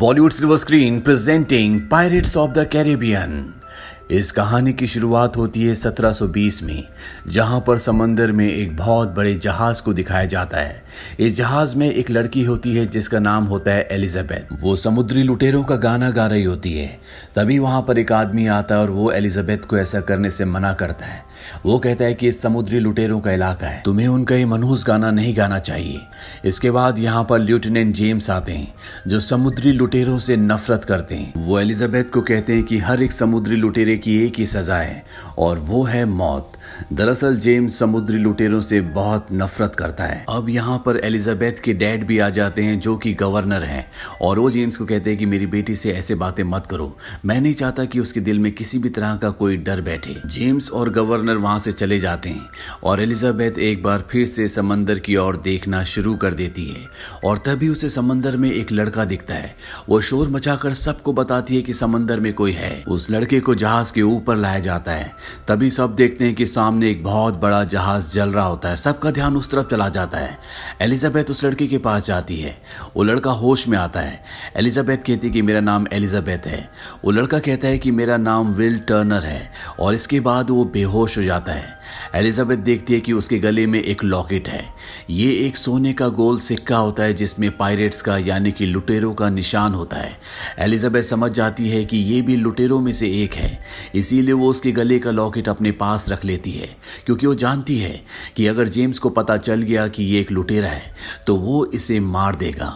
Bollywood silver screen presenting pirates of the Caribbean. इस कहानी की शुरुआत होती है 1720 में, जहां पर समंदर में एक बहुत बड़े जहाज को दिखाया जाता है। इस जहाज में एक लड़की होती है जिसका नाम होता है एलिजाबेथ। वो समुद्री लुटेरों का गाना गा रही होती है। तभी वहां पर एक आदमी आता है और वो एलिजाबेथ को ऐसा करने से मना करता है। वो कहता है कि इस समुद्री लुटेरों का इलाका है, तुम्हें उनका ये मनहूस गाना नहीं गाना चाहिए। इसके बाद यहाँ पर लेफ्टिनेंट जेम्स आते हैं जो समुद्री लुटेरों से नफरत करते हैं। वो एलिजाबेथ को कहते हैं कि हर एक समुद्री लुटेरे की एक ही सजा है और वो है मौत। दरअसल जेम्स समुद्री लुटेरों से बहुत नफरत करता है। अब यहाँ पर एलिजाबेथ के डैड भी आ जाते हैं जो कि गवर्नर हैं और वो जेम्स को कहते हैं कि मेरी बेटी से ऐसे बातें मत करो, मैं नहीं चाहता कि उसके दिल में किसी भी तरह का कोई डर बैठे। जेम्स और गवर्नर वहां से चले जाते हैं और एलिजाबेथ एक बार फिर से समंदर की ओर देखना शुरू कर देती है और तभी उसे समंदर में एक लड़का दिखता है। वो शोर मचाकर सबको बताती है कि समंदर में कोई है। उस लड़के को जहाज के ऊपर लाया जाता है। तभी सब देखते हैं कि सामने एक बहुत बड़ा जहाज जल रहा होता है। सबका ध्यान उस तरफ चला जाता है। एलिजाबेथ उस लड़के के पास जाती है। वो लड़का होश में आता है। एलिजाबेथ कहती है कि मेरा नाम एलिजाबेथ है। वो लड़का कहता है कि मेरा नाम विल टर्नर है और इसके बाद वो बेहोश हो जाता है। एलिजाबेथ देखती है कि उसके गले में एक लॉकेट है। ये एक सोने का गोल सिक्का होता है जिसमें पायरेट्स का यानी कि लुटेरों का निशान होता है। एलिजाबेथ समझ जाती है कि ये भी लुटेरों में से एक है, इसीलिए वो उसके गले का लॉकेट अपने पास रख लेती है क्योंकि वो जानती है कि अगर जेम्स को पता चल गया कि ये एक लुटेरा है तो वो इसे मार देगा।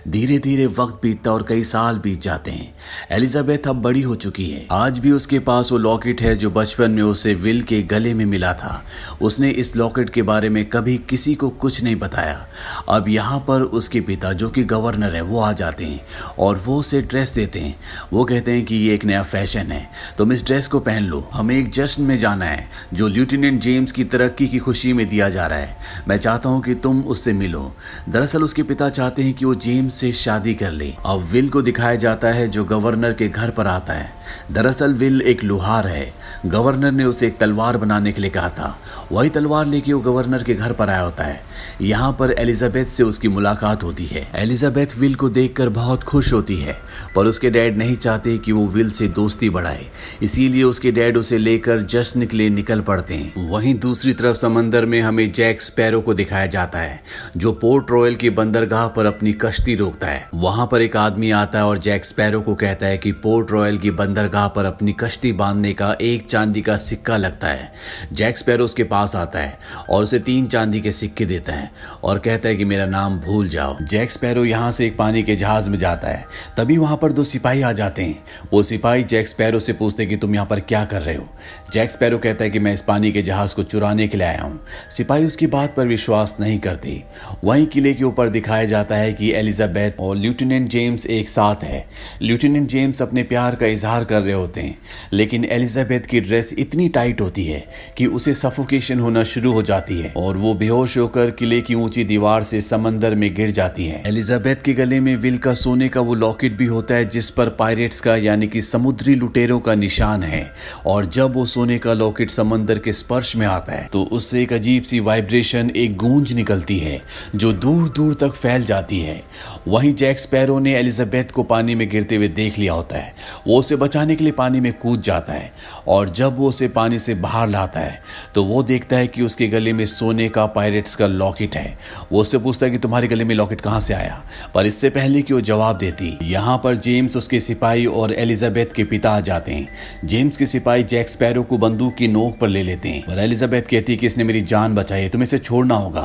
धीरे धीरे वक्त बीतता और कई साल बीत जाते हैं। एलिजाबेथ अब बड़ी हो चुकी है। आज भी उसके पास वो लॉकेट है जो बचपन में उसे विल के गले में मिला था। उसने इस लॉकेट के बारे में कभी किसी को कुछ नहीं बताया। अब यहाँ पर उसके पिता जो कि गवर्नर है वो आ जाते हैं और वो उसे ड्रेस देते हैं। वो कहते हैं कि ये एक नया फैशन है, तुम इस ड्रेस को पहन लो, हमें एक जश्न में जाना है जो लेफ्टिनेंट जेम्स की तरक्की की खुशी में दिया जा रहा है। मैं चाहता हूँ कि तुम उससे मिलो। दरअसल उसके पिता चाहते हैं कि वो जेम्स से शादी कर ले। अब विल को दिखाया जाता है जो गवर्नर के घर पर आता है। दरअसल विल एक लोहार है। गवर्नर ने उसे एक तलवार बनाने के लिए कहा था। वही तलवार लेके वो गवर्नर के घर पर आया होता है। यहाँ पर एलिजाबेथ से उसकी मुलाकात होती है। एलिजाबेथ विल को देखकर बहुत खुश होती है पर उसके डैड नहीं चाहते कि वो विल से दोस्ती बढ़ाए, इसीलिए उसके डैड उसे लेकर जश्न के लिए निकल पड़ते हैं। वहीं दूसरी तरफ समंदर में हमें जैक स्पैरो को दिखाया जाता है जो पोर्ट रॉयल की बंदरगाह पर अपनी कश्ती रोकता है। वहां पर एक आदमी आता है और जैक स्पैरो को कहता है कि पोर्ट रॉयल की बंदरगाह पर अपनी कश्ती बांधने का एक चांदी का सिक्का लगता है। जैक स्पैरो उसके पास आता है और उसे 3 चांदी के सिक्के देता है और कहता है कि मेरा नाम भूल जाओ। जैक स्पैरो यहाँ से एक पानी के जहाज में जाता है। तभी वहां पर 2 सिपाही आ जाते हैं। वो सिपाही जैक स्पैरो से पूछते कि तुम यहाँ पर क्या कर रहे हो। जैक स्पैरो कहता है कि मैं इस पानी के जहाज को चुराने के लिए आया हूँ। सिपाही उसकी बात पर विश्वास नहीं करते। वहीं किले के ऊपर दिखाया जाता है कि एलिजाबेथ और लेफ्टिनेंट जेम्स एक साथ है। लेफ्टिनेंट जेम्स अपने प्यार का इजहार कर रहे होते हैं लेकिन एलिजाबेथ की ड्रेस इतनी टाइट होती है कि उसे सफोकेशन होना शुरू हो जाती है और वो बेहोश होकर किले की ऊंची दीवार से समंदर में गिर जाती है। एलिजाबेथ के गले में विल का सोने का वो लॉकेट भी होता है जिस पर पायरेट्स का यानी कि समुद्री लुटेरों का निशान है और जब वो सोने का लॉकेट समंदर के स्पर्श में आता है तो उससे एक अजीब सी वाइब्रेशन, एक गूंज निकलती है जो दूर दूर तक फैल जाती है। वहीं जैक स्पैरो ने एलिजाबेथ को पानी में गिरते हुए देख लिया होता है। वो उसे बचाने के लिए पानी में कूद जाता है और जब वो उसे पानी से बाहर लाता है तो वो देखता है कि उसके गले में सोने का पायरेट्स का लॉकेट है। वो उससे पूछता है कि तुम्हारे गले में लॉकेट कहां से आया, पर इससे पहले कि वो जवाब देती यहाँ पर जेम्स, उसके सिपाही और एलिजाबेथ के पिता आ जाते हैं। जेम्स के सिपाही जैक स्पैरो को बंदूक की नोक पर ले लेते हैं और एलिजाबेथ कहती है कि इसने मेरी जान बचाई, तुम्हें इसे छोड़ना होगा।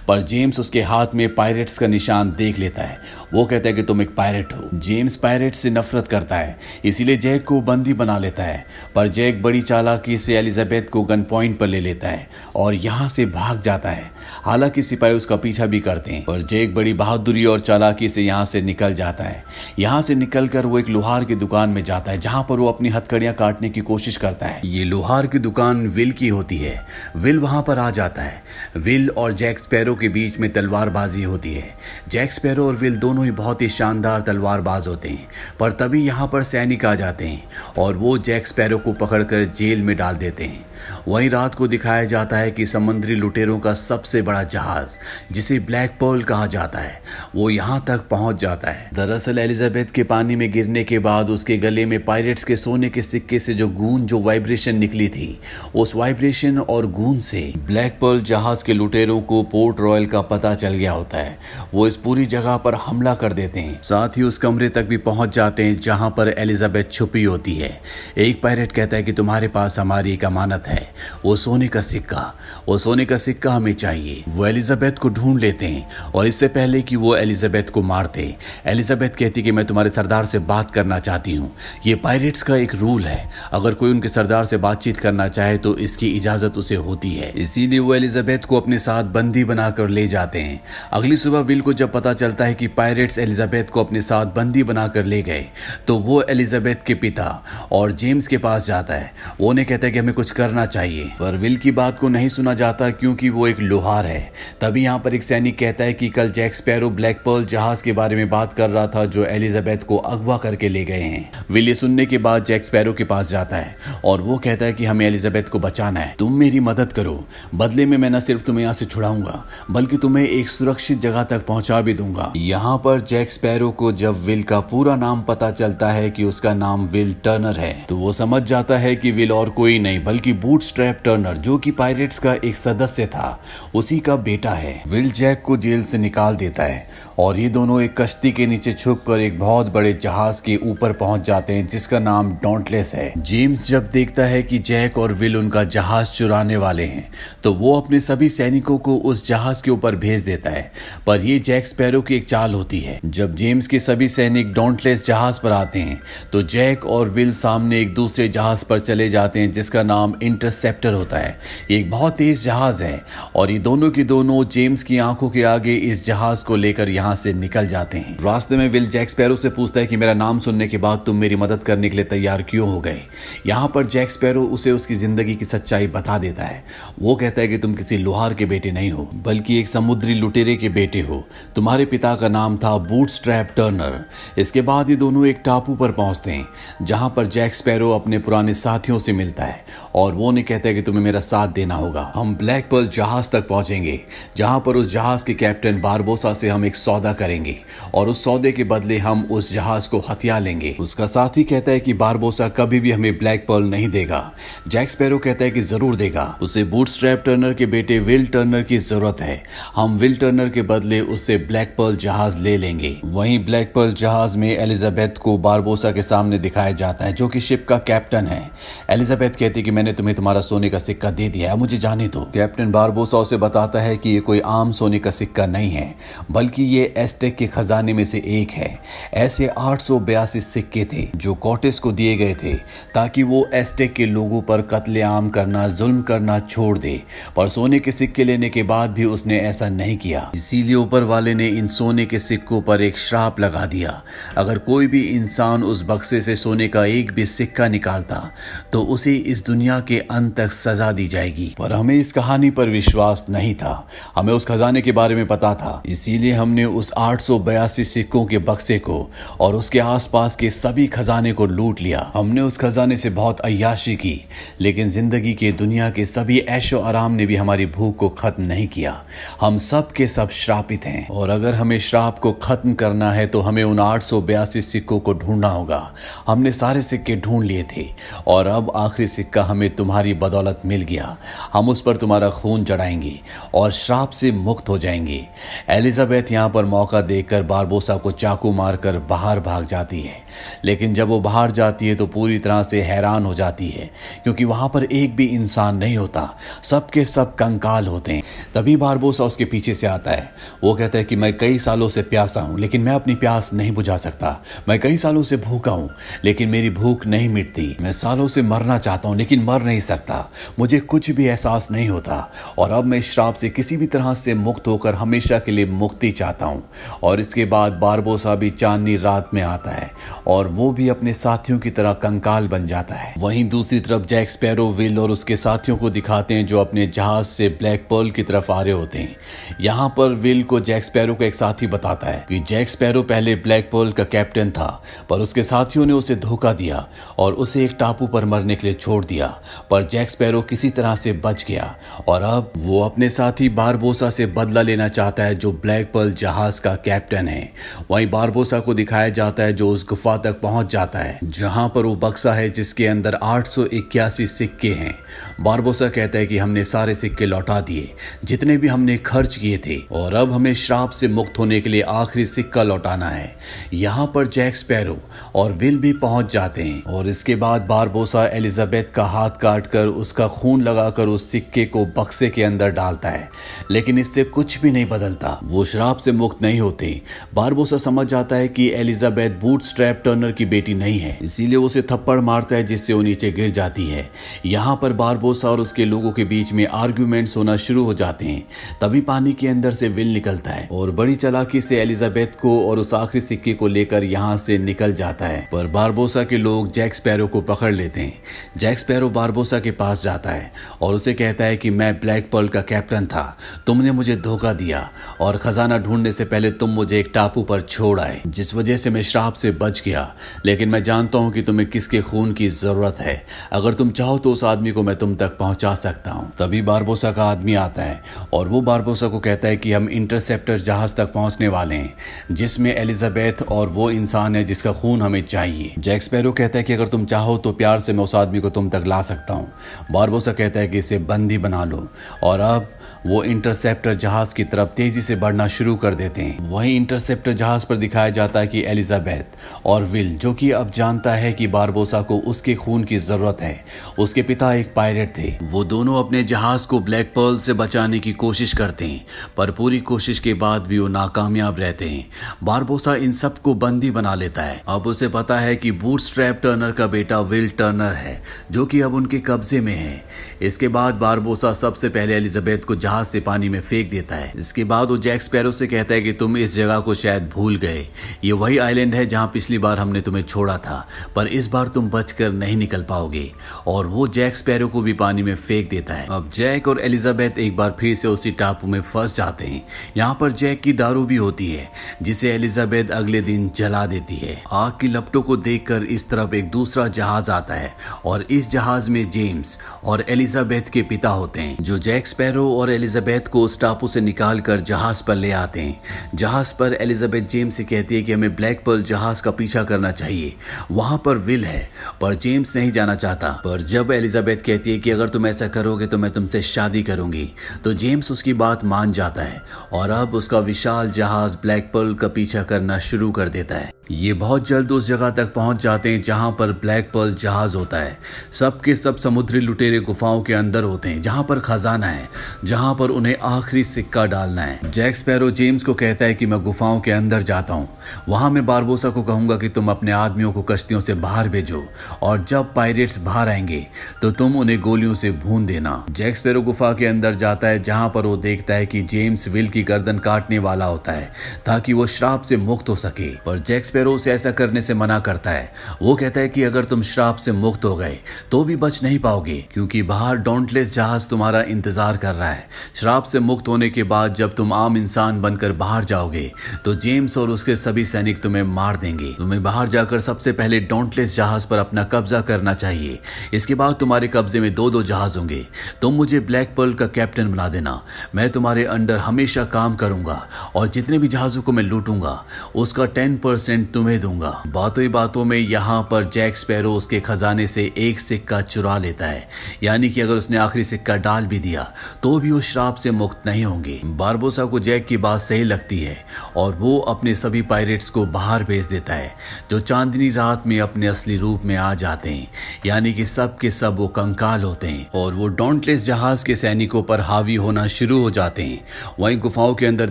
पर जेम्स उसके हाथ में पायरेट्स का निशान देख लेता है। वो कहता है कि तुम एक पायरेट हो। जेम्स पायरेट से नफरत करता है इसीलिए जैक को बंदी बना लेता है, पर जैक बड़ी चालाकी से एलिजाबेथ को गन पॉइंट पर ले लेता है और यहाँ से भाग जाता है। हालांकि सिपाही उसका पीछा भी करते हैं और जैक बड़ी बहादुरी और चालाकी से यहाँ से निकल जाता है। यहाँ से निकलकर वो एक लोहार की दुकान में जाता है जहाँ पर वो अपनी हथकड़ियां काटने की कोशिश करता है। ये लोहार की दुकान विल की होती है। विल वहां पर आ जाता है। विल और जैक स्पैरो के बीच में तलवारबाजी होती है। जैक स्पैरो और विल दोनों ही बहुत ही शानदार तलवारबाज होते हैं, पर तभी यहाँ पर सैनिक आ जाते हैं और वो जैक स्पैरो को पकड़कर जेल में डाल देते हैं। वहीं रात को दिखाया जाता है कि समुद्री लुटेरों का सबसे बड़ा जहाज, जिसे ब्लैक पर्ल कहा जाता है, वो यहां तक पहुंच जाता है। दरअसल एलिजाबेथ के पानी में गिरने के बाद उसके गले में पायरेट्स के सोने के सिक्के से जो वाइब्रेशन निकली थी, उस वाइब्रेशन और गूंज से ब्लैक पर्ल जहाज के लुटेरों को पोर्ट रॉयल का पता चल गया होता है। वो इस पूरी जगह पर हमला कर देते हैं, साथ ही उस कमरे तक भी पहुंच जाते हैं जहां पर एलिजाबेथ छुपी होती है। एक पायरेट कहता है कि तुम्हारे पास हमारी एक अमानत है, वो सोने का सिक्का हमें चाहिए। वो एलिजाबेथ को ढूंढ लेते हैं और इससे पहले कि वो एलिजाबेथ को मारते, एलिजाबेथ कहती कि मैं तुम्हारे सरदार से बात करना चाहती हूँ। ये पायरेट्स का एक रूल है, अगर कोई उनके सरदार से बातचीत करना चाहे तो इसकी इजाजत उसे होती है। इसीलिए वो एलिजाबेथ को अपने साथ बंदी बनाकर ले जाते हैं। अगली सुबह विल को जब पता चलता है कि पायरेट्स एलिजाबेथ को अपने साथ बंदी बनाकर ले गए, तो वो एलिजाबेथ के पिता और जेम्स के पास जाता है। वो उन्हें कहता है कि हमें कुछ करना चाहिए, पर विल की बात को नहीं सुना जाता क्योंकि वो एक लोहार है। तभी यहाँ पर एक सैनिक कहता है कि कल जैक स्पैरो ब्लैक पर्ल जहाज के बारे में बात कर रहा था जो एलिजाबेथ को अगवा करके ले गए हैं। विल ये सुनने के बाद जैक स्पैरो के पास जाता है और वो कहता है कि हमें एलिजाबेथ को बचाना है, तुम मेरी मदद करो। बदले में मैं न सिर्फ तुम्हें यहाँ से छुड़ाऊंगा बल्कि तुम्हें एक सुरक्षित जगह तक पहुंचा भी दूंगा। यहाँ पर जैक स्पैरो को जब विल का पूरा नाम पता चलता है कि उसका नाम विल टर्नर है, तो वो समझ जाता है कि विल और कोई नहीं बल्कि बूटस्ट्रैप टर्नर, जो कि पायरेट्स का एक सदस्य था, उसी का बेटा है। विल जैक को जेल से निकाल देता है और ये दोनों एक कश्ती के नीचे छुपकर एक बहुत बड़े जहाज के ऊपर पहुंच जाते हैं जिसका नाम डॉन्टलेस है। जेम्स जब देखता है कि जैक और विल उनका जहाज चुराने वाले हैं, तो वो अपने सभी सैनिकों को उस जहाज के ऊपर भेज देता है, पर ये जैक स्पैरो की एक चाल होती है। जब जेम्स के सभी सैनिक डॉन्टलेस जहाज पर आते हैं, तो जैक और विल सामने एक दूसरे जहाज पर चले जाते हैं जिसका नाम इंटरसेप्टर होता है। ये एक बहुत तेज जहाज है और ये दोनों की दोनों जेम्स की आंखों के आगे इस जहाज को लेकर यहाँ से निकल जाते हैं। रास्ते में विल जैक स्पैरो से पूछता है कि मेरा नाम सुनने के बाद तुम मेरी मदद करने के लिए तैयार क्यों हो गए। यहाँ पर जैक स्पैरो उसे उसकी जिंदगी की सच्चाई बता देता है। वो कहता है कि तुम किसी लोहार के बेटे नहीं हो बल्कि एक समुद्री लुटेरे के बेटे हो। तुम्हारे पिता का नाम था बूटस्ट्रैप टर्नर। इसके बाद ये दोनों एक टापू पर पहुंचते हैं जहां पर जैक स्पैरो अपने पुराने साथियों से मिलता है और वो उन्हें कहता है कि तुम्हें मेरा साथ देना होगा। हम ब्लैक पर्ल जहाज तक पहुंचेंगे जहां पर उस जहाज के कैप्टन बारबोसा से हम एक सौदा करेंगे और उस सौदे के बदले हम उस जहाज को हथिया लेंगे। उसका साथी कहता है कि बारबोसा कभी भी हमें ब्लैक पर्ल नहीं देगा। जैक स्पैरो कहता है कि जरूर देगा, उसे बूटस्ट्रैप टर्नर के बेटे विल टर्नर की जरूरत है। हम विल टर्नर के बदले उससे ब्लैक पर्ल जहाज ले लेंगे। वहीं ब्लैक पर्ल जहाज में एलिजाबेथ को बारबोसा के सामने दिखाया जाता है जो कि शिप का कैप्टन है। एलिजाबेथ कहती है कि मैंने तुम्हें तुम्हारा सोने का सिक्का दे दिया है, मुझे जाने दो। कैप्टन बारबोसा उसे बताता है कि ये कोई आम सोने का सिक्का नहीं है बल्कि ये एस्टेक के खजाने में से एक है। ऐसे 882 सिक्के थे जो कॉर्टेस को दिए गए थे ताकि वो एस्टेक के लोगों पर कत्लेआम करना, जुल्म करना छोड़ दे, पर सोने के सिक्के लेने के बाद भी उसने ऐसा नहीं किया। इसीलिए ऊपर वाले ने इन सोने के सिक्कों पर एक श्राप लगा दिया। अगर कोई भी इंसान उस बक्से से सोने का एक भी सिक्का निकालता तो उसे इस दुनिया के अंत तक सजा दी जाएगी। पर हमें इस कहानी पर विश्वास नहीं था, हमें उस खजाने के बारे में पता था। इसीलिए हमने उस 882 सिक्कों के बक्से को और उसके आसपास के सभी खजाने को लूट लिया। हमने उस खजाने से बहुत अय्याशी की, लेकिन जिंदगी के दुनिया के सभी ऐशो आराम ने भी हमारी भूख को खत्म नहीं किया। हम सब के सब श्रापित हैं और अगर हमें श्राप को खत्म करना है तो हमें उन 882 सिक्कों को ढूंढना होगा। हमने सारे सिक्के ढूंढ लिए थे और अब आखिरी सिक्का हमें तुम्हारी बदौलत मिल गया। हम उस पर तुम्हारा खून चढ़ाएंगे और श्राप से मुक्त हो जाएंगे। एलिजाबेथ यहाँ पर मौका देखकर बारबोसा को चाकू मारकर बाहर भाग जाती है, लेकिन जब वो बाहर जाती है तो पूरी तरह से हैरान हो जाती है क्योंकि वहां पर एक भी इंसान नहीं होता, सबके सब कंकाल होते हैं। तभी बारबोसा उसके पीछे से आता है। वो कहता है कि मैं कई सालों से प्यासा हूं लेकिन मैं अपनी प्यास नहीं बुझा सकता। मैं कई सालों से भूखा हूं लेकिन मेरी भूख नहीं मिटती। मैं सालों से मरना चाहता हूं लेकिन मर नहीं सकता। मुझे कुछ भी एहसास नहीं होता और अब मैं श्राप से किसी भी तरह से मुक्त होकर हमेशा के लिए मुक्ति चाहता हूं। हूँ। और इसके बाद बारबोसा भी चांदनी रात में आता है और वो भी अपने साथियों की तरह कंकाल बन जाता है। वहीं दूसरी तरफ जैक स्पैरो विल और उसके साथियों को दिखाते हैं जो अपने जहाज से ब्लैक पर्ल की तरफ आ रहे होते हैं। यहाँ पर विल को जैक स्पैरो का एक साथी बताता है कि जैक स्पैरो पहले ब्लैक पर्ल का कैप्टन था, पर उसके साथियों ने उसे धोखा दिया और उसे एक टापू पर मरने के लिए छोड़ दिया, पर जैक स्पैरो किसी तरह से बच गया और अब वो अपने साथी बारबोसा से बदला लेना चाहता है जो ब्लैक पर्ल जहाज का कैप्टन है। वहीं बारबोसा को दिखाया जाता है जो उस गुफा तक पहुंच जाता है जहां पर वो बक्सा है जिसके अंदर 881 सिक्के हैं। बारबोसा कहता है कि हमने सारे सिक्के लौटा दिए जितने भी हमने खर्च किए थे और अब हमें श्राप से मुक्त होने के लिए आखिरी सिक्का लौटाना है। यहाँ पर जैक स्पैरो और विल भी पहुंच जाते हैं और इसके बाद बारबोसा एलिजाबेथ का हाथ काटकर उसका खून लगाकर उस सिक्के को बक्से के अंदर डालता है, लेकिन इससे कुछ भी नहीं बदलता। वो श्राप से मुक्त नहीं होते। बारबोसा समझ जाता है कि एलिजाबेथ बूटस्ट्रैप टर्नर की बेटी नहीं है, इसीलिए उसे थप्पड़ मारता है जिससे वो नीचे गिर जाती है। यहाँ पर बारबोसा और उसके लोगों के बीच में आर्ग्यूमेंट्स होना शुरू हो जाते हैं। तभी पानी के अंदर से विल निकलता है और बड़ी चालाकी से एलिजाबेथ को और उस आखिरी सिक्के को लेकर यहाँ से निकल जाता है, पर बारबोसा के लोग जैक स्पैरो को पकड़ लेते हैं। जैक स्पैरो बारबोसा के पास जाता है और उसे कहता है कि मैं ब्लैक पर्ल का कैप्टन था, तुमने मुझे धोखा दिया और खजाना ढूंढने से पहले तुम मुझे एक टापू पर छोड़ आए जिस वजह से मैं श्राप से बच गया, लेकिन मैं जानता हूं कि तुम्हें किसके खून की जरूरत है। अगर तुम चाहो तो उस आदमी को मैं तुम तक पहुंचा सकता हूं। तभी बारबोसा का आदमी आता है और वो बारबोसा को कहता है कि हम इंटरसेप्टर जहाज तक पहुंचने वाले हैं जिसमें एलिजाबेथ और वो इंसान है जिसका खून हमें चाहिए। जैक स्पैरो कहता है कि अगर तुम चाहो तो प्यार से मैं उस आदमी को तुम तक ला सकता हूं। बारबोसा कहता है कि इसे बंदी बना लो और अब वो इंटरसेप्टर जहाज की तरफ तेजी से बढ़ना शुरू कर देते हैं। वहीं इंटरसेप्टर जहाज पर दिखाया जाता है कि एलिजाबेथ और विल, जो कि अब जानता है कि बारबोसा को उसके खून की जरूरत है, उसके पिता एक पायरेट थे, वो दोनों अपने जहाज को ब्लैक पर्ल से बचाने की कोशिश करते हैं, पर पूरी कोशिश के बाद भी वो नाकामयाब रहते हैं। बारबोसा इन सबको बंदी बना लेता है। अब उसे पता है कि बूटस्ट्रैप टर्नर का बेटा विल टर्नर है जो कि अब उनके कब्जे में है। इसके बाद बारबोसा सबसे पहले एलिजाबेथ को जहाज से पानी में फेंक देता है। इसके बाद वो जैक स्पैरो से कहता है कि तुम इस जगह को शायद भूल गए, ये वही आइलैंड है जहां पिछली बार हमने तुम्हें छोड़ा था, पर इस बार तुम बचकर नहीं निकल पाओगे। और वो जैक स्पैरो को भी पानी में फेंक देता है। अब जैक और एलिजाबेथ एक बार फिर से उसी टापू में फंस जाते हैं। यहाँ पर जैक की दारू भी होती है जिसे एलिजाबेथ अगले दिन जला देती है। आग की लपटों को देखकर इस तरफ एक दूसरा जहाज आता है और इस जहाज में जेम्स और एलिजाबेथ के पिता होते हैं जो जैक स्पैरो और एलिजाबेथ को उस टापू से निकाल कर जहाज पर ले आते हैं। जहाज पर एलिजाबेथ जेम्स से कहती है कि हमें ब्लैक पर्ल जहाज का पीछा करना चाहिए, वहां पर विल है, पर जेम्स नहीं जाना चाहता। पर जब एलिजाबेथ कहती है कि अगर तुम ऐसा करोगे तो मैं तुमसे शादी करूंगी, तो जेम्स उसकी बात मान जाता है और अब उसका विशाल जहाज ब्लैक पर्ल का पीछा करना शुरू कर देता है। ये बहुत जल्द उस जगह तक पहुंच जाते हैं जहां पर ब्लैक पर्ल जहाज होता है। सब के सब समुद्री लुटेरे गुफाओं के अंदर होते हैं जहां पर खजाना है, जहां पर उन्हें आखिरी सिक्का डालना है। जैक स्पैरो जेम्स को कहता है कि मैं गुफाओं के अंदर जाता हूं, वहां मैं बारबोसा को कहूंगा कि तुम अपने आदमियों को कश्तियों से बाहर भेजो और जब पायरेट्स बाहर आएंगे तो तुम उन्हें गोलियों से भून देना। जैक स्पैरो गुफा के अंदर जाता है जहां पर वो देखता है कि जेम्स विल की गर्दन काटने वाला होता है ताकि वो श्राप से मुक्त हो सके, पर जैक स्पैरो उसे ऐसा करने से मना करता है। वो कहता है कि अगर तुम श्राप से मुक्त हो गए तो भी बच नहीं पाओगे क्योंकि बाहर डॉन्टलेस जहाज तुम्हारा इंतजार कर रहा है। श्राप से मुक्त होने के बाद जब तुम आम इंसान बनकर बाहर जाओगे तो जेम्स और उसके सभी सैनिक तुम्हें मार देंगे। तुम्हें बाहर जाकर सबसे पहले डॉन्टलेस जहाज पर अपना कब्जा करना चाहिए। इसके बाद तुम्हारे कब्जे में 2-2 जहाज होंगे। तुम मुझे ब्लैक पर्ल का कैप्टन बना देना, मैं तुम्हारे अंडर हमेशा काम करूंगा और जितने भी जहाजों को मैं लूटूंगा उसका 10% तुम्हें दूंगा। बातों ही बातों में यहाँ पर जैक स्पैरो उसके खजाने से एक सिक्का चुरा लेता है, यानी कि अगर उसने आखिरी सिक्का डाल भी दिया तो भी वो श्राप से मुक्त नहीं होंगे। बारबोसा को जैक की बात सही लगती है और वो अपने सभी पायरेट्स को बाहर भेज देता है जो चांदनी रात में अपने असली रूप में आ जाते हैं, यानी कि सब के सब वो कंकाल होते हैं और वो डॉन्टलेस जहाज के सैनिकों पर हावी होना शुरू हो जाते हैं। वहीं गुफाओं के अंदर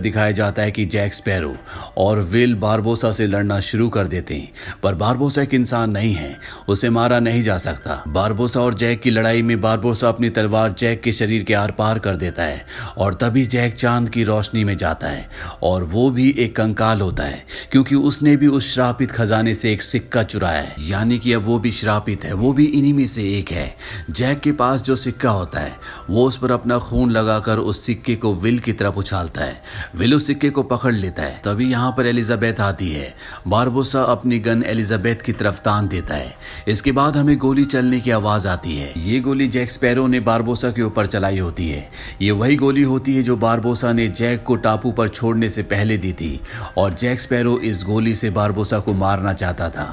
दिखाया जाता है कि जैक स्पैरो और विल बारबोसा से लड़ना शुरू कर देते हैं। पर बारबोसा एक इंसान नहीं है, उसे मारा नहीं जा सकता। बारबोसा और जैक की लड़ाई में बारबोसा अपनी तलवार जैक के शरीर के आर पार कर देता है और तभी जैक चांद की रोशनी में जाता है और वो भी एक कंकाल होता है, क्योंकि उसने भी उस श्रापित खजाने से एक सिक्का चुराया है। यानी कि अब वो भी श्रापित है, वो भी इन्हीं में से एक है। जैक के पास जो सिक्का होता है वो उस पर अपना खून लगाकर उस सिक्के को विल की तरफ उछालता है। विल उस सिक्के को पकड़ लेता है। तभी यहाँ पर एलिजाबेथ आती है। बारबोसा अपनी गन एलिजाबेथ की तरफ तान देता है। इसके बाद हमें गोली चलने की आवाज आती है। ये गोली जैक स्पैरो ने बारबोसा के ऊपर चलाई होती है। ये वही गोली होती है जो बारबोसा ने जैक को टापू पर छोड़ने से पहले दी थी और जैक स्पैरो इस गोली से बारबोसा को मारना चाहता था।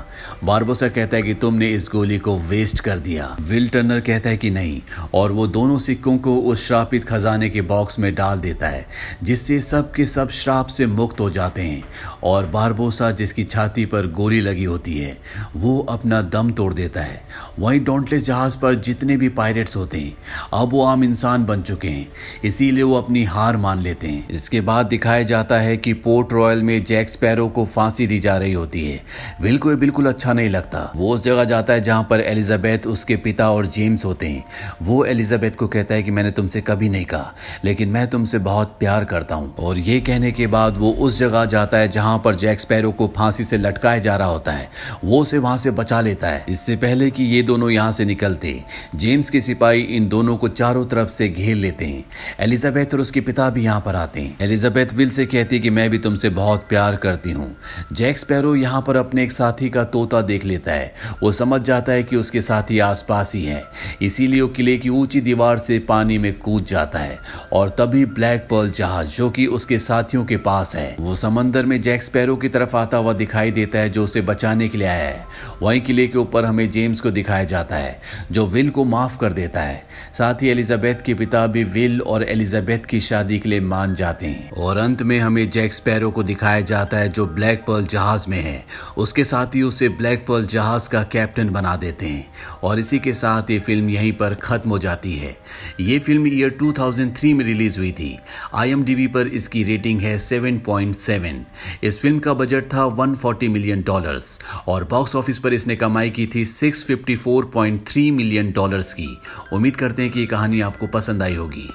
बारबोसा कहता है कि तुमने इस गोली को वेस्ट कर दिया। विल टर्नर कहता है कि नहीं और वो दोनों सिक्कों को उस श्रापित खजाने के बॉक्स में डाल देता है, जिससे सब के सब श्राप से मुक्त हो जाते हैं और बारबोसा, जिसकी छाती पर गोली लगी होती है, वो अपना दम तोड़ देता है। वहीं डॉन्टलेस जहाज पर जितने भी पायरेट्स होते हैं अब वो आम इंसान बन चुके हैं, इसीलिए वो अपनी हार मान लेते हैं। इसके बाद दिखाया जाता है कि पोर्ट रॉयल में जैक स्पैरो को फांसी दी जा रही होती है। विल को ये बिल्कुल अच्छा नहीं लगता। वो उस जगह जाता है जहां पर एलिजाबेथ, उसके पिता और जेम्स होते हैं। वो एलिजाबेथ को कहता है कि मैंने तुमसे कभी नहीं कहा, लेकिन मैं तुमसे बहुत प्यार करता हूं। और ये कहने के बाद वो उस जगह जाता है जहां पर जैक स्पैरो को फांसी से लटकाया जा रहा होता है। वो उसे वहां से बचा लेता है। इससे पहले कि ये दोनों यहां से निकलते, जेम्स के सिपाही इन दोनों को चारों तरफ से घेर लेते हैं। एलिजाबेथ और उसके पिता भी यहाँ पर आते हैं। एलिजाबेथ विल से कहती है कि मैं भी तुमसे बहुत प्यार करती हूँ। जैक स्पैरो यहाँ पर अपने एक साथी का तोता देख लेता है। वो समझ जाता है कि उसके साथी आसपास ही है, इसीलिए वो किले की ऊंची दीवार से पानी में कूद जाता है और तभी ब्लैक पर्ल जहाज, जो कि उसके साथियों के पास है, वो समंदर में जैक स्पैरो की तरफ आता हुआ दिखाई देता है, जो उसे बचाने के लिए आया है। वहीं किले के ऊपर हमें जेम्स को दिखाया जाता है, जो विल को माफ कर देता है। साथ ही एलिजाबेथ के पिता भी विल और एलिजाबेथ की शादी के लिए मान जाते हैं। और अंत में हमें जैक स्पैरो को दिखाया जाता है, जो ब्लैक पर्ल जहाज में है। उसके साथ ही उसे ब्लैक पर्ल जहाज का कैप्टन बना देते हैं और इसी के साथ ये फिल्म यहीं पर खत्म हो जाती है। ये फिल्म ईयर 2003 में रिलीज हुई थी। IMDb पर इसकी रेटिंग है 7.7। इस फिल्म का बजट था $140 मिलियन और बॉक्स ऑफिस पर इसने कमाई की थी $654.3 मिलियन की। उम्मीद करते हैं कि ये कहानी आपको पसंद आई होगी।